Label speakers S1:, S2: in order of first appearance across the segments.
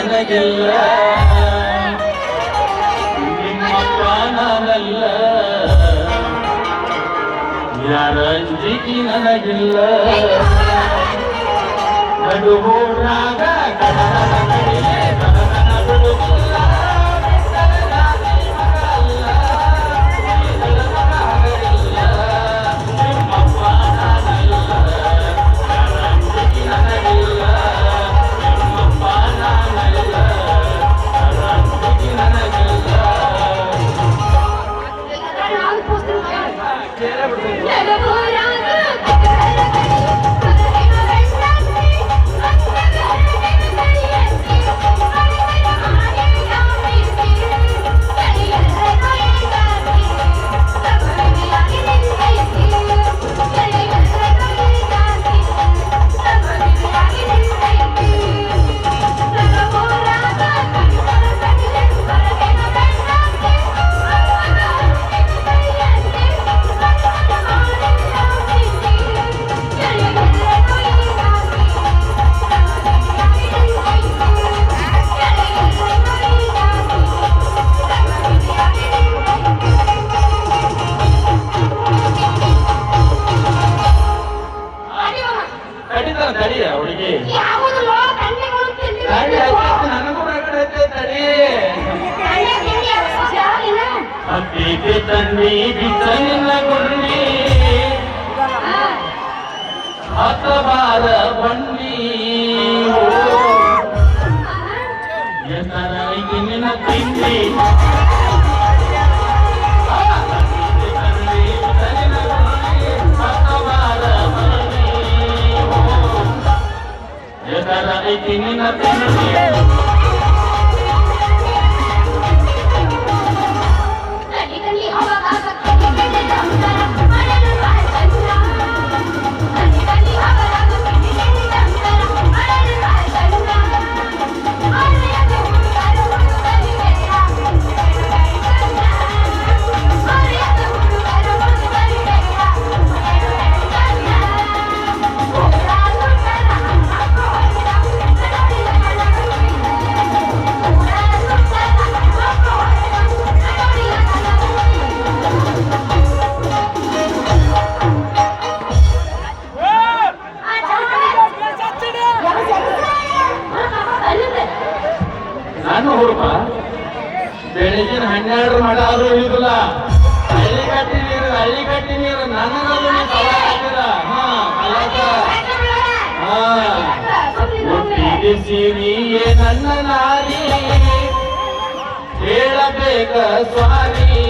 S1: ನನಗಿಲ್ಲ ನಿಮ್ಮಪ್ಪ ನಾನಲ್ಲ ಯಾರ ಅಂಜಿಕೆ ನನಗಿಲ್ಲ ನಡುಗೂರಾಗ ತನ್ನಿ ಬಿಸಲಿನ ಗುಂಡಿ ಹತ್ತಬಾರ ಬಂಡಿ ಎತ್ತರೈತಿ ನಿನ್ನ ತಿಂಡಿ ಎತ್ತರೈತಿ ನಿನ್ನ ತಿಂಡಿ ನಾನು ಹುಡುಗ ಬೆಳಗಿನ 12 ಮಡ ಆದ್ರೂ ಇಳಿದಿಲ್ಲ ಹಳ್ಳಿ ಕಟ್ಟಿ ನೀರು ನನಗದು ಹುಟ್ಟಿಗೆ ಸಿರಿಯೇ ನನ್ನ ನಾರಿ ಹೇಳಬೇಕ ಸ್ವಾರಿ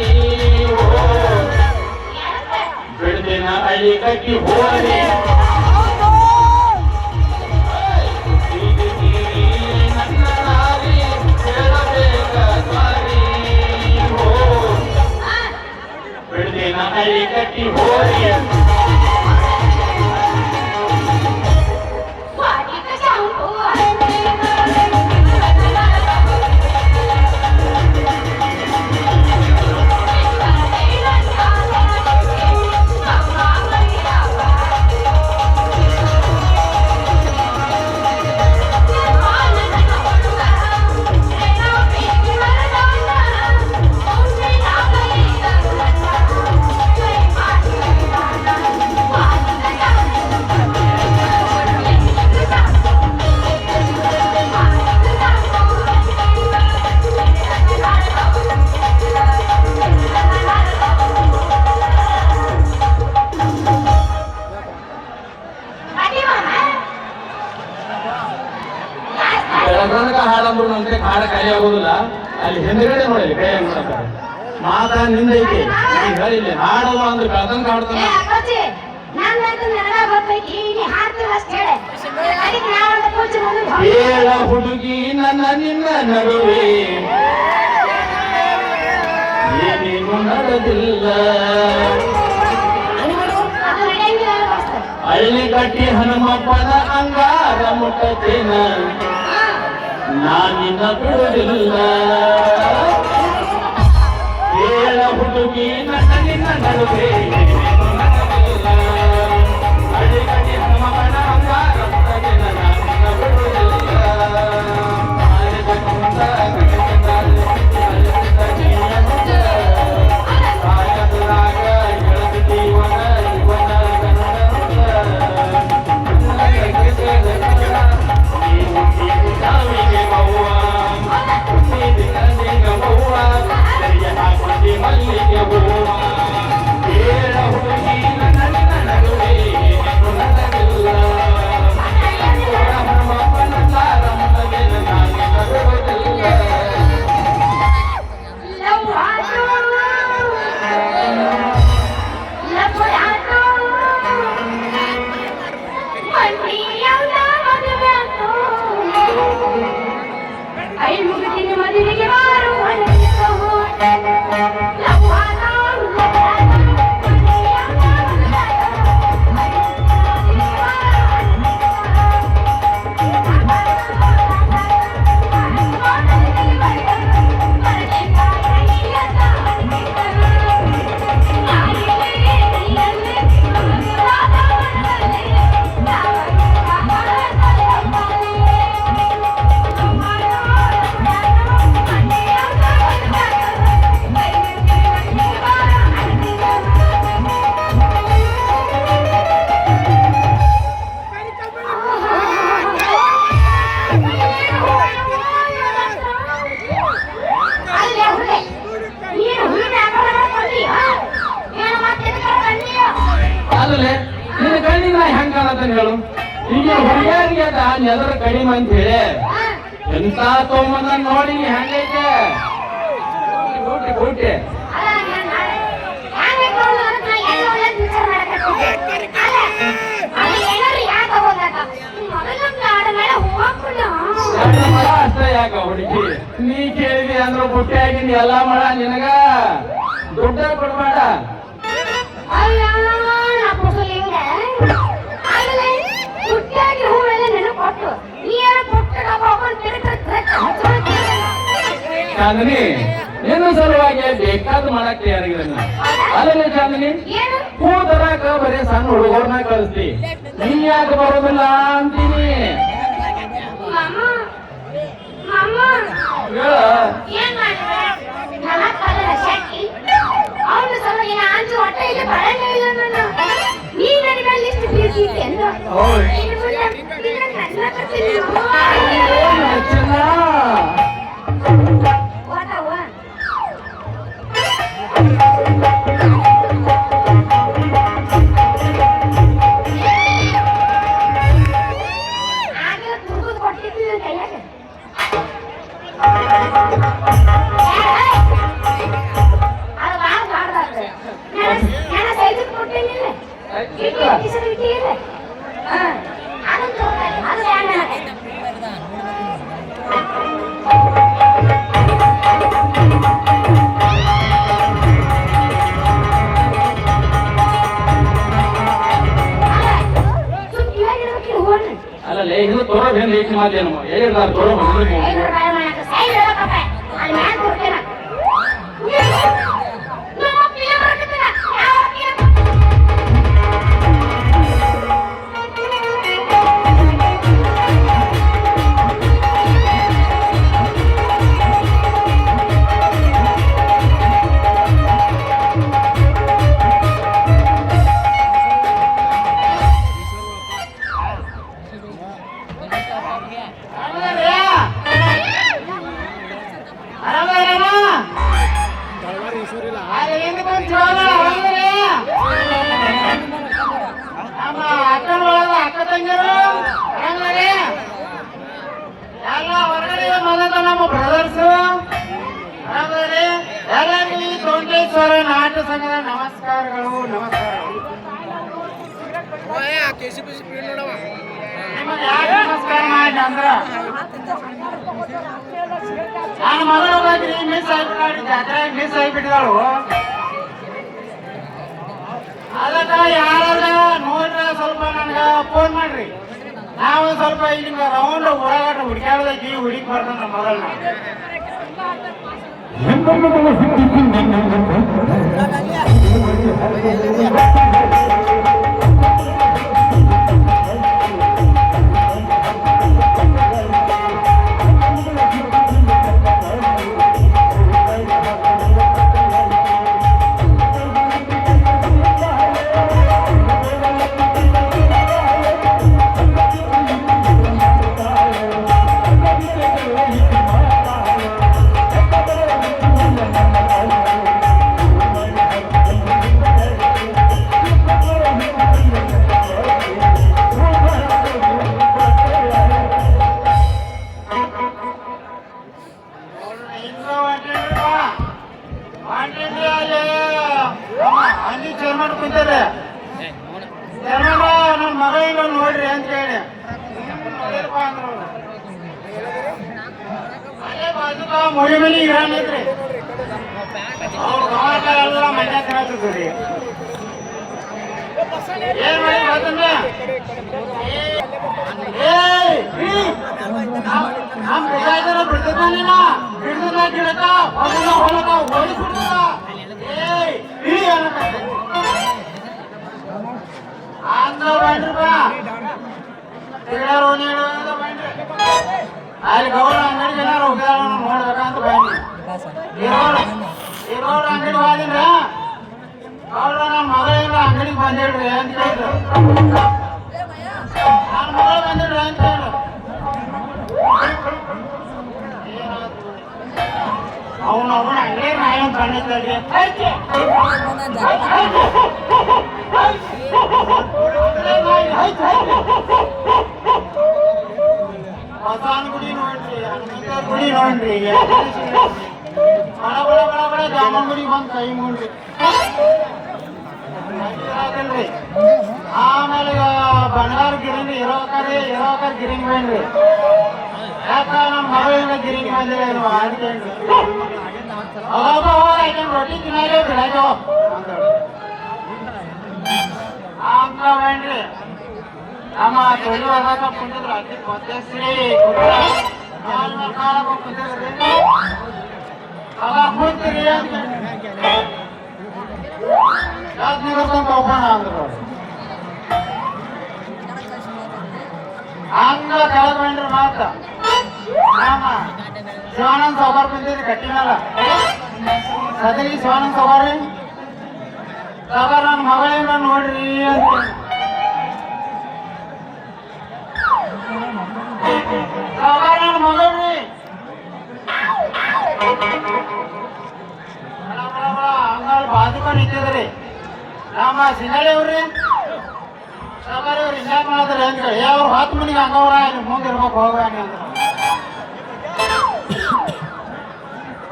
S1: ಬೆಳೆದಿನ ಹಳ್ಳಿ ಕಟ್ಟಿ ಹೋರಿ ಹಳ್ಳಿ ಕಟ್ಟಿ ಹೋರಿ ಹಾಡಂದ್ರು ನಂತರ ಹಾಡ ಕೈ ಆಗೋದಿಲ್ಲ ಅಲ್ಲಿ ಹಿಂದ್ಗಡೆ ನೋಡಿ ಕೈ ನೋಡಕ ಮಾತ ನಿಂದೈತಿ ಹೇಳಿಲ್ಲ ಹಾಡಲ್ಲ ಅಂದ್ರೆ ಬೆಳತಂಕ ಹಾಡ್ತಾನ ಹೇಳ ಹುಡುಗಿ ನನ್ನ ನಿನ್ನ ನಡುವೆ ಏನೇನು ನಡೆದಿಲ್ಲ ಹಳ್ಳಿ ಕಟ್ಟಿ ಹನುಮಪ್ಪನ ಅಂಗಾರ ಮುಟ್ಟತೇನ ನಾನಿನ್ನ ಬಿಡುವುದಿಲ್ಲ ಹೇಳ ಹುಡುಗಿ ನನ್ನ ನಿನ್ನ ನಡುವೆ ಹಳ್ಳಿ ಕಟ್ಟಿ ಹನುಮಪ್ಪನ ಅಂಗಾರ ಮುಟ್ಟತೇನ ನಾನಿನ್ನ ಬಿಡುವುದಿಲ್ಲ ನಿನ್ನ ಕಣ್ಣಿನ ಹೆಂಗ್ ಕಾಣತಾನೆ ಹೇಳು? ಈಗ ಹುಡುಗಿಯರಿಗೆ ಅದ ನೆದರ ಕಡಿಮೆ ಅಂತ ಹೇಳಿ ಎಂತ ತಗೊಂಬಂದ ನೋಡಿ ಹೆಂಗೈತೆ ಬೂಟಿ ಬೂಟಿ. ಅಷ್ಟೇ ಯಾಕ ಹುಡುಗಿ ನೀ ಕೇಳಿದಿ ಅಂದ್ರ ಬುಟ್ಟಿ ಆಗಿನಿ ಎಲ್ಲಾ ಮಾಡ ನಿನಗ ದುಡ್ಡ ಕೊಡ್ಬೇಡ. ಚಾಂದಿನಿ ನಿನ್ನ ಸಲುವಾಗಿ ಬೇಕಾದ್ ಮಾಡಕ್ ತಯಾರಾಗಿರಲ್ಲ. ಅಲ್ಲೇ ಚಾಂದಿನಿ ಹೂ ತರಾಕ ಬರೀ ಸಣ್ಣ ಹುಡುಗರ್ನ ಕಳಿಸ್ತಿ, ನೀ ಯಾಕೆ ಬರೋದಿಲ್ಲ ಅಂತೀನಿ. ಅಲ್ಲೇ ಇದು ತೋರ ಬೇಂದ್ರ ಮಾತೇನು ಹೇಳಿರ್ತಾರೆ ತೋರ ನಾಟ್ಯ ಸಂಘದ ನಮಸ್ಕಾರಗಳು. ನಿಮಗೆ ಯಾಕೆ ನಮಸ್ಕಾರ ಮಾಡಿ ಅಂದ್ರ ನನ್ನ ಮಗಳು ಮಿಸ್ ಆಗಿಬಿಟ್ಟಾಡಿ ಜಾತ್ರೆ ಮಿಸ್ ಆಗಿಬಿಟ್ಟಿದಾಳು. ಅದಕ್ಕ ಯಾರಾದ್ರ ನೋಡ್ರ ಸ್ವಲ್ಪ ನನ್ಗ ಫೋನ್ ಮಾಡ್ರಿ, ನಾವು ಸ್ವಲ್ಪ ಇಲ್ಲಿಂದ ರೌಂಡ್ ಓಡಾಟ ಹುಡುಕಾಡದೈತಿ, ಹುಡುಕಿ ಬರ್ತಾನ ನಮ್ಮ ಮಗಳನ್ನ. ನನ್ನ ಮಗಳಿಂದ ನೋಡ್ರಿ ಅಂತ ಹೇಳಿ ಅಲ್ಲೇ ಬಾಜುಕ ಮುಳಿ ಮನಿ ಇರಾನೈತ್ರಿ, ಅವ್ರ ಎಲ್ಲ ಮಜಾ ತಿನ್ನತ್ರಿ. ಏನ್ ಮಾಡಿ ಗೊತ್ತಂದ್ರೆ ನಮ್ ಬೇಕಾಯ್ತಾರ ಬಿಡ್ತಾನಿಲ್ಲ, ಬಿಡ್ತದ ಗಿಡಕ ಹೊಲಕ ಹೊಲಕ ಓಡಿಸ್ಬಿಡ್ತದ. ಅಂದ್ರ ಬಂಡ್ರಪ್ಪ ಅಲ್ಲಿ ಗೌಡ ಅಂಗಡಿಗೆ ಏನಾರು ಹೋಗಿದಾರ ನೋಡ್ಬೇಕಂತ ಬನ್ನಿ. ಇರೋರು ಅಂಗಡಿ ಹೋದಿನ್ರ ಗೌಡ ನನ್ನ ಮಗಳಿಂದ ಅಂಗಡಿಗೆ ಬಂದಿಡ್ರಿ ಅಂತ ಹೇಳಿದ್ರು. ನನ್ನ ಮಗಳು ಬಂದಿಡ್ರಿ ಅಂತ ಹೇಳಿ ಅವನ ಅಂಗಡಿ ನಾಯಿ ಅಂತ ಕಂಡಿದ್ರಿ.
S2: ಬಡ ಬಡ ಬಡ ಬಡ ಜಾಮೂನ್ಗುಡಿಗೆ ಬಂದು ಕೈ ಮುಗಿದ್ರಿ. ಆಮೇಲೆ ಬಂಗಾರ ಗಿರಿನಿ ಇರೋಕಾರಿ ಗಿರಿಂಗ್ ಬೇನ್ರಿ. ಯಾಕ ನಮ್ಮ ಮಗಳಿಂದ ಗಿರಿಂಗ್ ಬಂದಿಲ್ಲ ಅದಕ್ಕೆ ರೊಟ್ಟಿ ತಿನ್ನಾಗೆ ಬಿಡಾಯ್ತು ಅಂತ ಬೇನ್ರಿ. ನಮ್ಮ ತೊಳಿ ಹೋಗಾಕ ಕುಂತಿದ್ರು ಅತಿ ಗೊತ್ತೇಸ್ರಿ ಕುಂತಿದ್ರಿ ಅದ ಕುಂತಿರಿ ಅಂತ ಒಪ್ಪಣ ಅಂದ್ರು. ಹಂಗ ಕೆಳಗ್ ಬಂದ್ರಿ ಮಾತ ಶಿವಾನಂದ್ ಸೌಕರ್ ಬಂದಿದ್ರಿ ಕಟ್ಟಿ ಮೇಲ ಸದರಿ ಶಿವಾನಂದ್ ಸೌಕರ್ರಿ ಸೌಕರ್ ನನ್ನ ಮಗಳೇನ ನೋಡ್ರಿ ಅಂತ ಸೌಕರ್ ನನ್ನ ಮಗಳ್ರಿ ಹಂಗ ಬಾಜುಕ ನಿಂತಿದ್ರಿ. ನಮ್ಮ ಸಿಂಗಳಿ ಅವ್ರಿ ಸೌಕರ್ ಅವ್ರು ಹಿಂಗ್ಯಾಕ್ ಮಾಡಿದ್ರಿ ಅಂತ ಹೇಳಿ ಅವ್ರು 10 ಮನಿಗೆ ಹಂಗವ್ರ ಮುಂದೆ ಇರ್ಬೇಕು ಹೋಗ್ಯಾನಿ ಅಂತ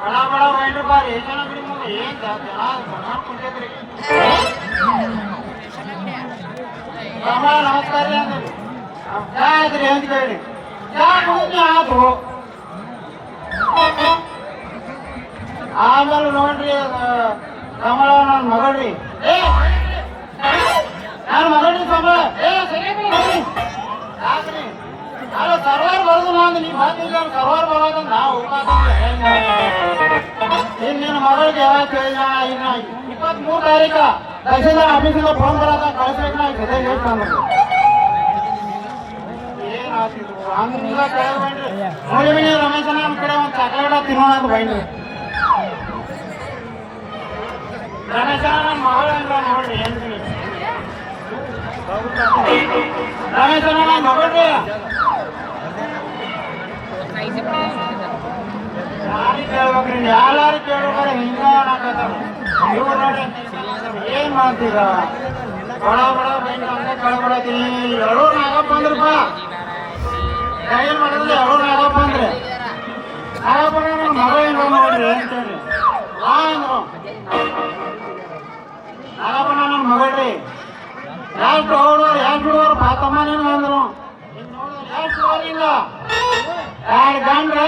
S2: ಬಡ ಬಡ ಬೈಂಡ್ರಿ ಬಾರಿ ಜನ ಬಿಡಿ ಮುಂದೆ ಏನ್ ಜನ ಕುಂತಿದ್ರಿ. ನಮಸ್ಕಾರ ರೀ ಅಂದ್ರಿ ಚಾ ಆಯ್ತ್ರಿ ಅಂತ ಕೇಳಿ ಚಾ ಕುಡಿದ್ನಿ ಆತು. ಆಮೇಲೆ ನೋಡ್ರಿ ಕಮಲ ನನ್ನ ಮಗಳ್ರಿ ನನ್ನ ಮಗಳ್ರಿ ಕಮಲ ಯಾಕ್ರಿ ಅಲ್ಲ ಸರ್ವಾರ್ ಬರೋದು ನಾನು ನೀವು ಹಾಕಿದ್ರೆ ಸರ್ವಾರ್ ಬರೋದು ನಾವು ನಿನ್ನ ಮಗಳಿಗೆ ಯಾವಾಗ ಕೇಳಿದ ಇನ್ನ 23 ತಾರೀಕ ತಹಸೀಲ್ದಾರ್ ಆಫೀಸಿಂದ ಫೋನ್ ಬರೋದ ಕಳಿಸ್ಬೇಕು ನಾ ಸದ್ಯ ಲೇಟ್ ಅಂದ್ರು ಏನಾಗ್ತಿದ್ರು ಹಂಗ ಕೇಳ್ಬೇಡ್ರಿ. ನೋಡಿ ಬನ್ನಿ ರಮೇಶನ ನಮ್ಮ ಕಡೆ ಒಂದು ಚಾಕ್ಲೇಟ ತಿನ್ನೋಣ ಅಂತ ಬೈಂಡ್ರಿ. ರಮೇಶನ ನನ್ನ ಮಗಳಂದ್ರ ನೋಡ್ರಿ ಏನ್ರಿ ರಮೇಶನ ನನ್ನ ಮಗಳ್ರಿ ಯಾರಿಗೆ ಕೇಳ್ಬೇಕ್ರಿ ಎಲ್ಲಾರು ಕೇಳ್ಬೇಕ್ರೆ ಹಿಂಗ ಇವ್ರು ನೋಡಿ ಏನ್ ಮಾಡ್ತೀರ ಬಡ ಬಡ ಬೈಂಡ್ ಹಂಗ ಕೇಳ್ಬಿಡತ್ತೀನಿ. ಎರಡೂ ನಾಗಪ್ಪ ಅಂದ್ರಪ್ಪ ಏನ್ ಮಾಡಿದ್ರೆ ಎರಡೂ ನಾಗಪ್ಪ ಅಂದ್ರೆ ನಾಗಪ್ಪ ನನ್ನ ಮಗ ಏನ್ ನೋಡ್ರಿ ಅಂತೇಳಿ ಅಂದ್ರು ನಾಗಪ್ಪ ನನ್ನ ಮಗಳ್ರಿ ಯಾಕೆ ಹುಡುಗರು ಯಾಕೆ ಹುಡುಗರು ಪಾತಮ್ಮನೇನು ಅಂದ್ರು ಯಾಕೆ ಹುಡುಗರಿಂದ 2 ಗಂಡ್ರ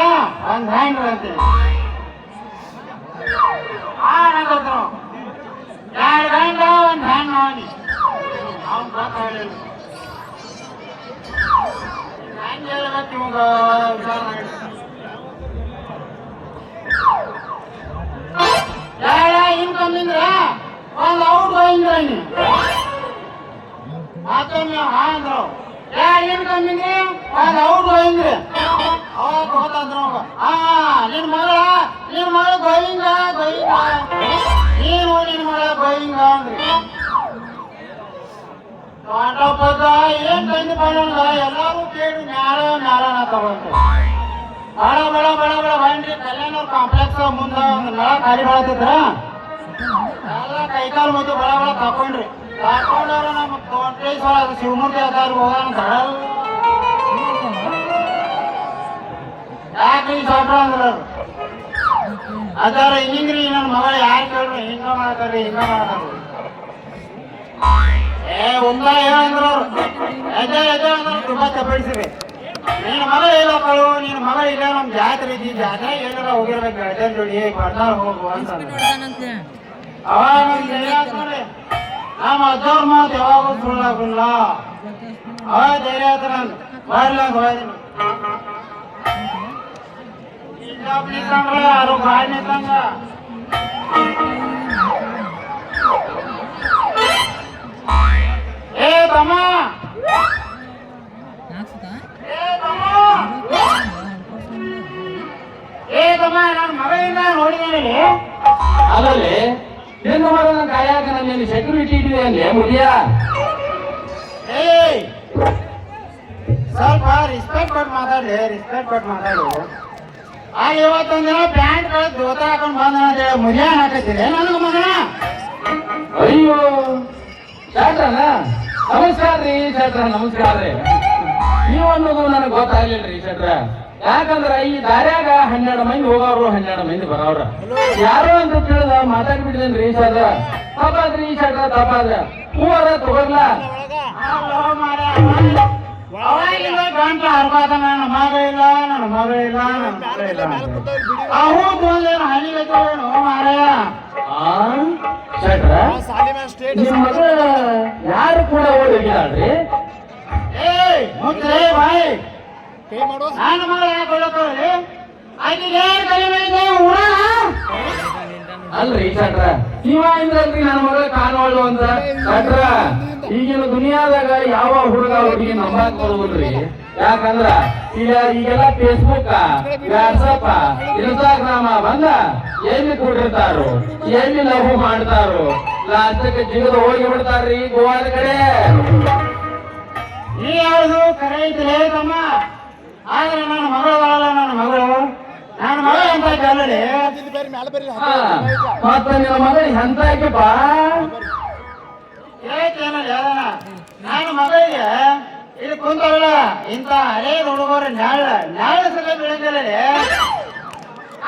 S2: 1 ಹ್ಯಾಂಡ್ರ ಅಂತೀನಿ ನಂಗತ್ರು 2 ಗಂಡ 1 ಹ್ಯಾಂಡ್ ನೋಡಿ ಅವ್ನು ಗೊತ್ತ ಹೇಳಿಲ್ಲ ಹೆಂಗೆ ಹೇಳ್ಬೇಕು ಇವಾಗ ವಿಚಾರ ಮಾಡಿ ಇನ್ಕಮ್ಮಿಂದ್ರ ಒಂದು ಔಟ್ ಹೋಗಿಂದ್ರ ಮತ್ತೊಮ್ಮೆ ಅಂದ್ರು ಇನ್ಕಮ್ಮಿಂದ್ರಿ ಒಂದು ಔಟ್ ಹೋಗಿಂದ್ರಿ ಅವಾಗ ಗೊತ್ತಂದ್ರು ನಿನ್ನ ಮಗಳ ಗೋಯಿಂಗ ನೀನು ನಿನ್ನ ಮಗಳ ಗೋಯಿಂಗ ಅಂದ್ರಿ ಪದ ಏನ್ ತಂದು ಬಣ್ಣ ಎಲ್ಲಾರು ಕೇಳಿ ಮ್ಯಾಲ ತಗೊಂಡ್ರಿ ಬಡ ಬಡ ಬಡ ಬಡ ಬಂದ್ರಿ ಕಲ್ಯಾಣವ್ರ ಕಾಂಪ್ಲೆಕ್ಸ್ ಮುಂದ ಒಂದು ನಳ ಖಾಲಿ ಮಾಡತ್ತಿದ್ರ ಎಲ್ಲ ಕೈಕಾಲು ಮತ್ತು ಬಡ ಬಡ ತಕೊಂಡ್ರಿ ತಕೊಂಡವ್ರ ನಮ್ಮ ತೋಂಟ್ರೇಶ್ವರ ಶಿವಮೂರ್ತಿ ಅದಾರ ಹೋಗೋಣ ಯಾಕ್ರಿ ಸಾಟ್ರ ಅಂದ್ರ ಅದಾರ ಹಿಂಗ್ರಿ ನನ್ನ ಮಗಳು ಯಾರು ಕೇಳ್ರಿ ಹಿಂಗ ಮಾಡ್ತಾರ್ರಿ ಹಿಂಗ ಮಾಡ್ತಾರ್ರಿ ಒಂದ ಏನಂದ್ರ ಅವ್ರು ಎದ್ದ ಅಂದ್ರೆ ತುಂಬಾ ಚಪ್ಪಡಿಸಿರಿ ನಿನ್ನ ಮಗ ಹೇಳಕ್ಕಳು ನಿನ್ನ ಮಗ ಇಲ್ಲ ನಮ್ ಜಾತ್ರೆ ಐತಿ ಜಾತ್ರೆ ಏನಾರ ಹೋಗಿರ್ಬೇಕು ಅಜ್ಜನ ಜೋಡಿ ಬರ್ತಾರ ಹೋಗು ಅಂತ ಅವಾಗ ನಮ್ ನಮ್ಮ ಅಜ್ಜವ್ರ ಮಾತು ಯಾವಾಗ ಸುಳ್ಳಾಗಲ್ಲ ಅವಾಗ ಧೈರ್ಯ ಆತರ ಬರ್ಲಾಗ ಹೋಯ್ದಿನ ನಿಂತಂದ್ರ ಯಾರು ಗಾಡಿ ನಿಂತಂಗ ಏ ತಮ್ಮ ನನ್ನ ಮಗಳಿಂದ ನೋಡಿದ್ದೇನೆ
S1: ಅಲ್ಲಲ್ಲಿ ನಿನ್ನ ಮಗನ ಕಾಯಾಕ ನನ್ನ ಸೆಕ್ಯೂರಿಟಿ ಇಟ್ಟಿದೆ ಅಲ್ಲಿ ಮುದಿಯ
S2: ಸ್ವಲ್ಪ ರೆಸ್ಪೆಕ್ಟ್ ಕೊಟ್ಟು ಮಾತಾಡ್ಲಿ ರೆಸ್ಪೆಕ್ಟ್ ಕೊಟ್ಟು ಮಾತಾಡು ಆಗ ಇವತ್ತೊಂದಿನ ಪ್ಯಾಂಟ್ ಕಳೆದು ಜೋತ ಹಾಕೊಂಡು ಬಂದ ಅಂತೇಳಿ ಮುದಿಯ ಹಾಕತ್ತಿದೆ ನನಗೆ ಮಗನ
S1: ಅಯ್ಯೋ ಶಾಟ್ರನ ನಮಸ್ಕಾರ ರೀ ಶಾಟ್ರ ನಮಸ್ಕಾರ ರೀ ನೀವು ಅನ್ನೋದು ನನಗೆ ಗೊತ್ತಾಗ್ಲಿಲ್ಲ ರೀ ಶಾಟ್ರ ಯಾಕಂದ್ರ ಈ ದಾರ್ಯಾಗ 12 ಮಂದಿ ಹೋಗೋರು 12 ಮಂದಿ ಬರೋವ್ರ ಯಾರು ಅಂತ ತಿಳಿದ ಮಾತಾಡ್ಬಿಟ್ಟಿದೇನ್ರಿ ಸರ್ ತಪ್ಪಾದ್ರಿ ಈ ಶಟ್ರ ತಪ್ಪಾದ್ರ ಹೂವರ ತಗೋರ್ಲ
S2: ಅವಾಗಿಂದ ಗಂಟ ಹರ್ಬಾದ ನನ್ನ ಮಗಳಿಲ್ಲ ನನ್ನ ಮಗಳಿಲ್ಲ ನನ್ನ ಮಗಳಿಲ್ಲ ಆ ಹೂ ತಗೊಂಡೇನು ಹಣಿಗೇನು ಮಾರಾಯ
S1: ಶಟ್ರ ನಿಮ್ ಮಗ ಯಾರು ಕೂಡ ಓಡಿಗಿದಾಳ್ರಿ
S2: ಏಯ್ ಮುದ್ರೆ ಬಾಯ್ ನನ್ನ ಮಗಳು ಯಾಕೆ ಹೊಳಕೋರಿ ಆಕಿಗೆ ಏನು ಕಡಿಮೆ ಇದೆ ಊರ
S1: ಅಲ್ರಿ ಶಟ್ರ ನೀವ ಇಂದ್ರಲ್ರಿ ನನ್ನ ಮಗಳ ಕಾಣೋಳು ಅಂತ ಶಟ್ರ ಈಗಿನ ದುನಿಯಾದಾಗ ಯಾವ ಹುಡುಗ ಹುಡುಗಿ ನಂಬಾಕ್ ಬರುದಿಲ್ರಿ ಯಾಕಂದ್ರ ಈಗೆಲ್ಲ ಫೇಸ್ಬುಕ್ ವಾಟ್ಸಪ್ ಇನ್ಸ್ಟಾಗ್ರಾಮ ಬಂದ ಎಲ್ಲಿ ಕೊಟ್ಟಿರ್ತಾರು ಎಲ್ಲಿ ಲವ್ ಮಾಡ್ತಾರು ಲಾಸ್ಟಕ್ಕೆ ಜಿಗದ ಹೋಗಿ ಬಿಡ್ತಾರ್ರಿ ಗೋವಾದ ಕಡೆ
S2: ನೀ ಯಾವುದು ಕರೆ ಐತಿಲೇ ತಮ್ಮ ಆದ್ರೆ ನನ್ನ ಮಗಳಲ್ಲ ನನ್ನ ಮಗಳು ನನ್ನ ಮಗ ಅಂತ ಕಲ್ಲಲಿ
S1: ಮತ್ತ ನಿನ್ನ ಮಗಳು ಎಂತ ಬಾ
S2: ಏನಲ್ಲ ನನ್ನ ಮಗಳಿಗೆ ಇಲ್ಲಿ ಕುಂತವಳ ಇಂತ ಹಳೇ ಹುಡುಗರು ನಾಳ ಸಲ ಬೆಳೆದಿಲ್ಲ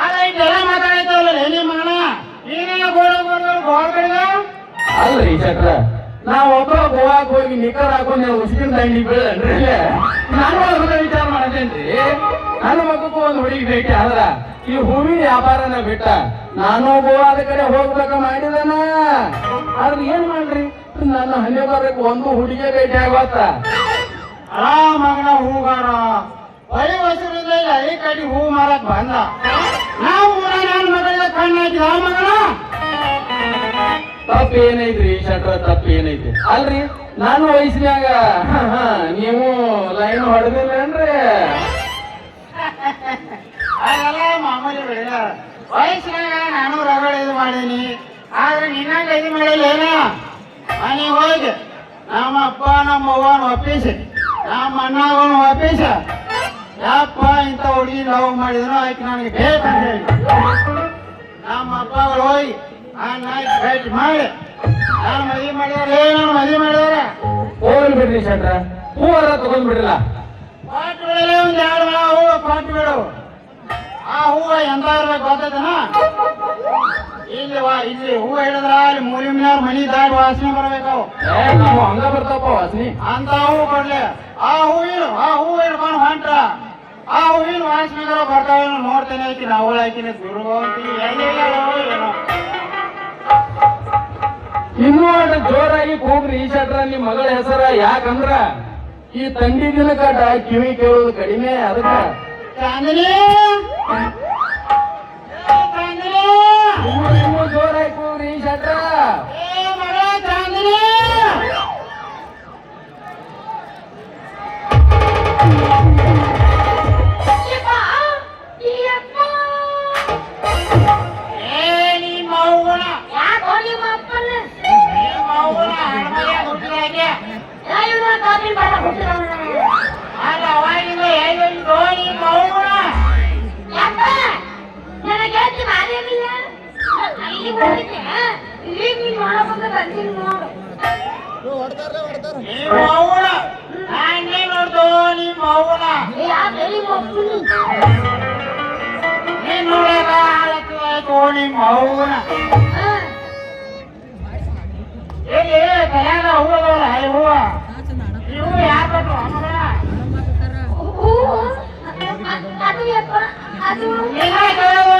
S2: ಆದ್ರೆ ಇದೆಲ್ಲ ಮಾತಾಡೈತವಲ್ಲ ನಿಮ್ಮ ಮಗನ ನೀನೇ ಗೋಳ ಕಡೆಗ
S1: ಅಲ್ರಿ ಚಕ್ರ ನಾವ್ ಒಬ್ಬ ಗೋವಾಕ್ ಹೋಗಿ ನಿಕ್ಕರ್ ಹಾಕೊಂಡು ಉಸಿರಿನ ದಂಡಿ ಬೀಳನ್ರಿ ನಾನು ಅದನ್ನ ವಿಚಾರ ಮಾಡದೇನ್ರಿ ನನ್ನ ಮಗಕ್ಕೂ ಒಂದು ಹುಡುಗಿ ಭೇಟಿ ಆದ್ರ ಈ ಹೂವಿನ ವ್ಯಾಪಾರನ ಬಿಟ್ಟ ನಾನು ಗೋವಾದ ಕಡೆ ಹೋಗ್ಬೇಕ ಮಾಡಿದನ ಆದ್ರೆ ಏನ್ ಮಾಡ್ರಿ ನನ್ನ ಹನ್ನೆ ಬರಕ್ಕೆ ಒಂದು ಹುಡುಗಿ ಭೇಟಿ ಆಗೋತ್ತ
S2: ಮಗನ ಹೂಗಾರ ಒಳ್ಳೆ ವಸೂರಿಂದ ಈ ಕಡೆ ಹೂ ಮಾರಕ್ ಬಂದ ನಾವು ನನ್ನ ಮಗಳ ಕಣ್ಣು ಹಾಕಿದ ಮಗನ
S1: ತಪ್ಪ ಏನೈತ್ರಿ ಶಟ್ರ ತಪ್ಪ ಏನೈತಿ ಅಲ್ರಿ ನಾನು ವಯಸ್ಸಿನಾಗ ನೀವು ಲೈನ್ ಹೊಡೆದಿಲ್ಲೇನ್ರಿ
S2: ಅದೆಲ್ಲ ಮಾಮೂಲಿ ಬಿಡ ವಯಸ್ಸಿನಾಗ ನಾನು ರಗಡ ಇದು ಮಾಡೀನಿ ಆದ್ರೆ ನಿನ್ನಂಗ ಇದು ಮಾಡಿಲ್ಲ ಏನ ಮನೆಗೆ ಹೋಗಿ ನಮ್ಮ ಅಪ್ಪ ನಮ್ಮ ಅವ್ವನ ಒಪ್ಪಿಸಿ ನಮ್ಮ ಅಣ್ಣಗನ ಒಪ್ಪಿಸ ಯಪ್ಪ ಇಂಥ ಹುಡುಗಿ ಲವ್ ಮಾಡಿದ್ರು ಆಯ್ತು ನನಗೆ ಬೇಕಂತ ಹೇಳಿ ನಮ್ಮ ಅಪ್ಪಗಳು ಹೋಗಿ ಭೇಟಿ ಮಾಡಿ ನಾನು ಮದುವೆ ಮಾಡಿದಾರೆ ನಾನು ಮದುವೆ ಮಾಡಿದಾರೆ
S1: ಹೋಗ್ಲಿ ಬಿಡ್ರಿ ಶಟ್ರ ಹೂವರ ತಗೊಂಡ್ ಬಿಡ್ರಲ್ಲ
S2: ಕೊಟ್ಟು ಬಿಡಲೇ ಒಂದು 2 ಮಳ ಹೂವು ಕೊಟ್ಟು ಬಿಡು ಆ ಹೂವು ಎಂತ ಇರ್ಬೇಕು ಗೊತ್ತೈತನ ಇಲ್ಲಿ ಹೂವು ಹಿಡಿದ್ರ ಅಲ್ಲಿ ಮೂಲಿ ಮನೆಯವ್ರ ಮನಿ ದಾಟಿ ವಾಸನೆ ಬರ್ಬೇಕು
S1: ನಾವು ಹಂಗ ಬರ್ತಾವ ವಾಸನಿ
S2: ಅಂತ ಹೂವು ಕೊಡ್ಲಿ ಆ ಹೂವು ಹಿಡ್ಕೊಂಡು ಹೊಂಟ್ರ ಆ ಹೂವಿನ ವಾಸನೆಗಳು ಬರ್ತಾವ ನೋಡ್ತೇನೆ ಐತಿ ಅವಳು ಹಾಕಿನ ದುರ್ಗೋಂತಿ ಏನೋ
S1: ಇನ್ನೂ ಅಷ್ಟು ಜೋರಾಗಿ ಕೂಗ್ರಿ ಈ ಶಟ್ರ ನಿಮ್ ಮಗಳ ಹೆಸರ ಯಾಕಂದ್ರ ಈ ತಂಡಿ ದಿನಕಟ ಕಿವಿ ಕೇಳೋದು ಕಡಿಮೆ ಅದಕ್ಕ
S2: ಚಾಂದಿನಿ ಚಾಂದಿನಿ
S1: ಇನ್ನೂ ಜೋರಾಗಿ ಕೂಗ್ರಿ ಈ ಶಟ್ರ
S2: ಮಗಳ ಚಾಂದಿನಿ ನೋಡ್ದು ನಿಮ್ಮ ಅವ್ವನ ನೀನ್ ನೋಡಾಗ ಆಯ್ತು ನಿಮ್ಮ ಅವ್ವನ ಎಲ್ಲಿ ತಲೆಯಾಗ ಹೂವದವಲ್ಲ ಹೂವ ಇವು ಯಾರು ಕೊಟ್ರು ನೀನ ಕೇಳೋದು